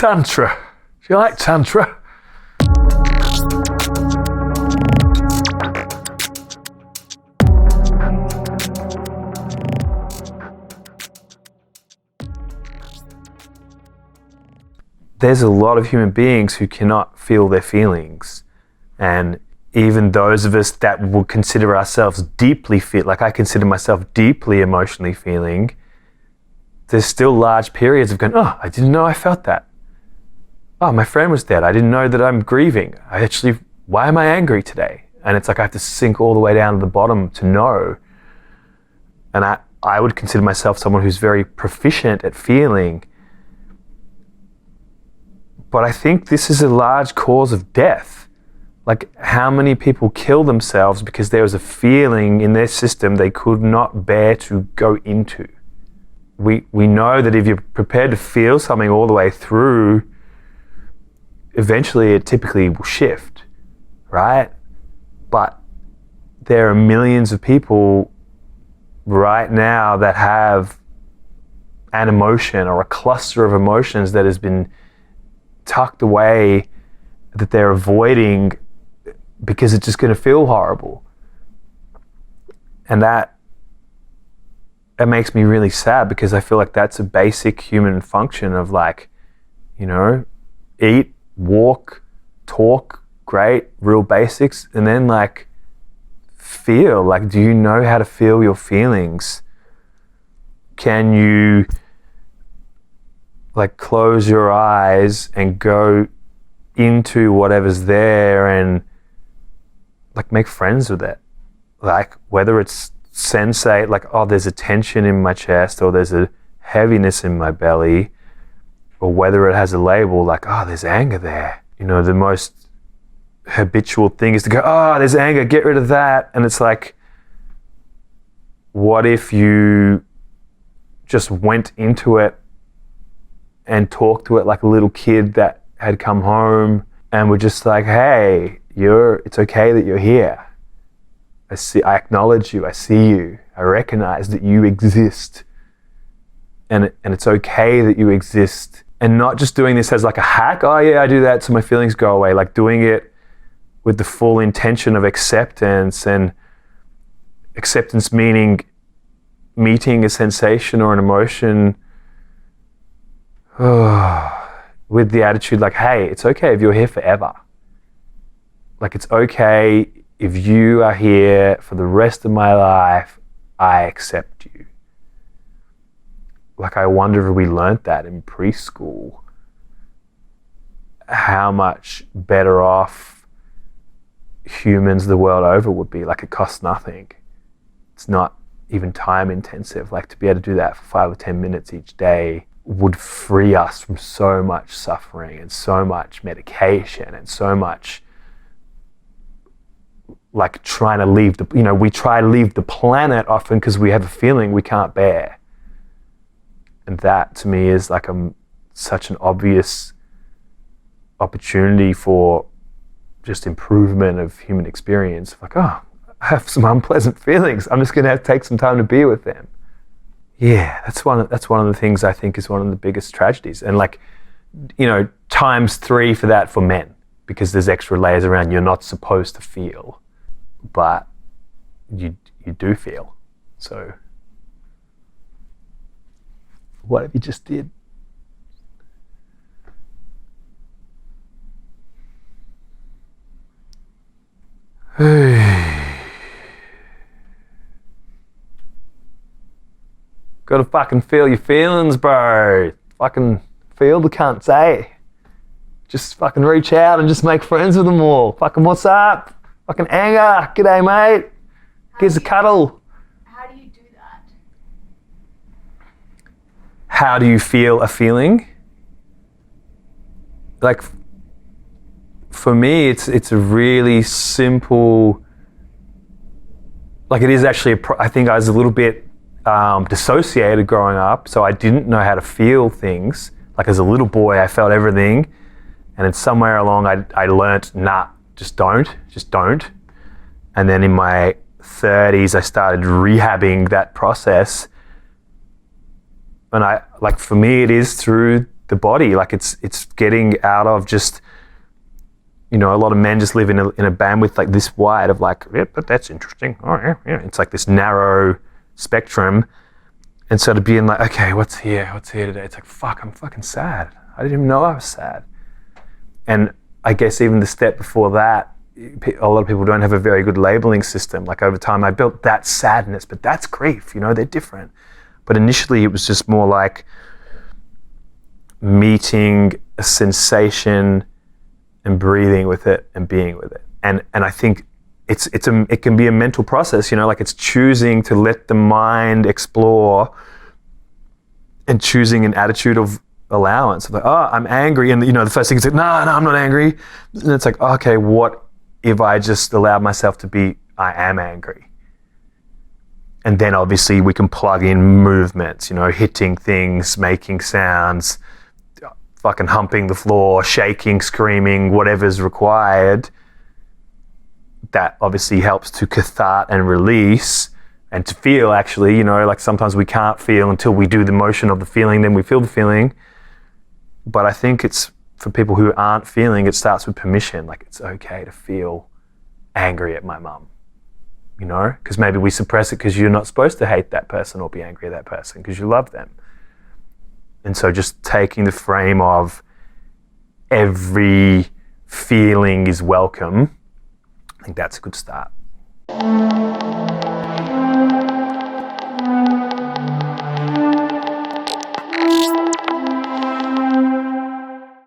Tantra. Do you like Tantra? There's a lot of human beings who cannot feel their feelings. And even those of us that would consider ourselves deeply like I consider myself deeply emotionally feeling, there's still large periods of going, oh, I didn't know I felt that. Oh, my friend was dead. I didn't know that I'm grieving. Why am I angry today? And it's like I have to sink all the way down to the bottom to know. And I would consider myself someone who's very proficient at feeling. But I think this is a large cause of death. Like, how many people kill themselves because there was a feeling in their system they could not bear to go into. We know that if you're prepared to feel something all the way through, eventually it typically will shift, right? But there are millions of people right now that have an emotion or a cluster of emotions that has been tucked away, that they're avoiding because it's just going to feel horrible. And that makes me really sad, because I feel like that's a basic human function of, like, you know, eat, walk, talk, great, real basics, and then like feel. Like, do you know how to feel your feelings? Can you like close your eyes and go into whatever's there and like make friends with it? Like, whether it's sensate, like, oh, there's a tension in my chest, or there's a heaviness in my belly, or whether it has a label like, oh, there's anger there. You know, the most habitual thing is to go, oh, there's anger, get rid of that. And it's like, what if you just went into it and talked to it like a little kid that had come home and were just like, hey, it's okay that you're here. I acknowledge you, I see you, I recognize that you exist. And it's okay that you exist. And not just doing this as like a hack, oh yeah, I do that so my feelings go away. Like, doing it with the full intention of acceptance, and acceptance meaning meeting a sensation or an emotion with the attitude like, hey, it's okay if you're here forever. Like, it's okay if you are here for the rest of my life, I accept you. Like, I wonder if we learnt that in preschool, how much better off humans the world over would be. Like, it costs nothing. It's not even time intensive. Like, to be able to do that for 5 or 10 minutes each day would free us from so much suffering and so much medication and so much like trying to leave we try to leave the planet often because we have a feeling we can't bear. And that to me is like such an obvious opportunity for just improvement of human experience. Like, oh, I have some unpleasant feelings. I'm just going to have to take some time to be with them. Yeah, that's one of the things I think is one of the biggest tragedies. And like, you know, times 3 for that for men, because there's extra layers around. You're not supposed to feel, but you do feel. So whatever you just did. Gotta fucking feel your feelings, bro. Fucking feel the cunt, say. Just fucking reach out and just make friends with them all. Fucking what's up? Fucking anger. G'day, mate. Here's a cuddle. How do you do that? How do you feel a feeling? Like, for me, it's a really simple, like, it is actually, I think I was a little bit dissociated growing up, so I didn't know how to feel things. Like, as a little boy, I felt everything, and then somewhere along I learnt, nah, just don't. And then in my 30s, I started rehabbing that process. And for me, it is through the body. Like it's getting out of just, you know, a lot of men just live in a bandwidth like this wide of like, yeah, but that's interesting. Oh yeah, yeah. It's like this narrow spectrum. And so to being like, okay, what's here today? It's like, fuck, I'm fucking sad. I didn't even know I was sad. And I guess even the step before that, a lot of people don't have a very good labeling system. Like over time I built that sadness, but that's grief, you know, they're different. But initially it was just more like meeting a sensation and breathing with it and being with it. And I think it can be a mental process, you know, like it's choosing to let the mind explore and choosing an attitude of allowance. Like, oh, I'm angry. And, you know, the first thing is like, no, I'm not angry. And it's like, okay, what if I just allowed myself to be, I am angry? And then obviously we can plug in movements, you know, hitting things, making sounds, fucking humping the floor, shaking, screaming, whatever's required. That obviously helps to cathartic and release and to feel, actually, you know, like sometimes we can't feel until we do the motion of the feeling, then we feel the feeling. But I think it's for people who aren't feeling, it starts with permission. Like it's okay to feel angry at my mum, you know, because maybe we suppress it because you're not supposed to hate that person or be angry at that person because you love them. And so just taking the frame of every feeling is welcome, I think that's a good start.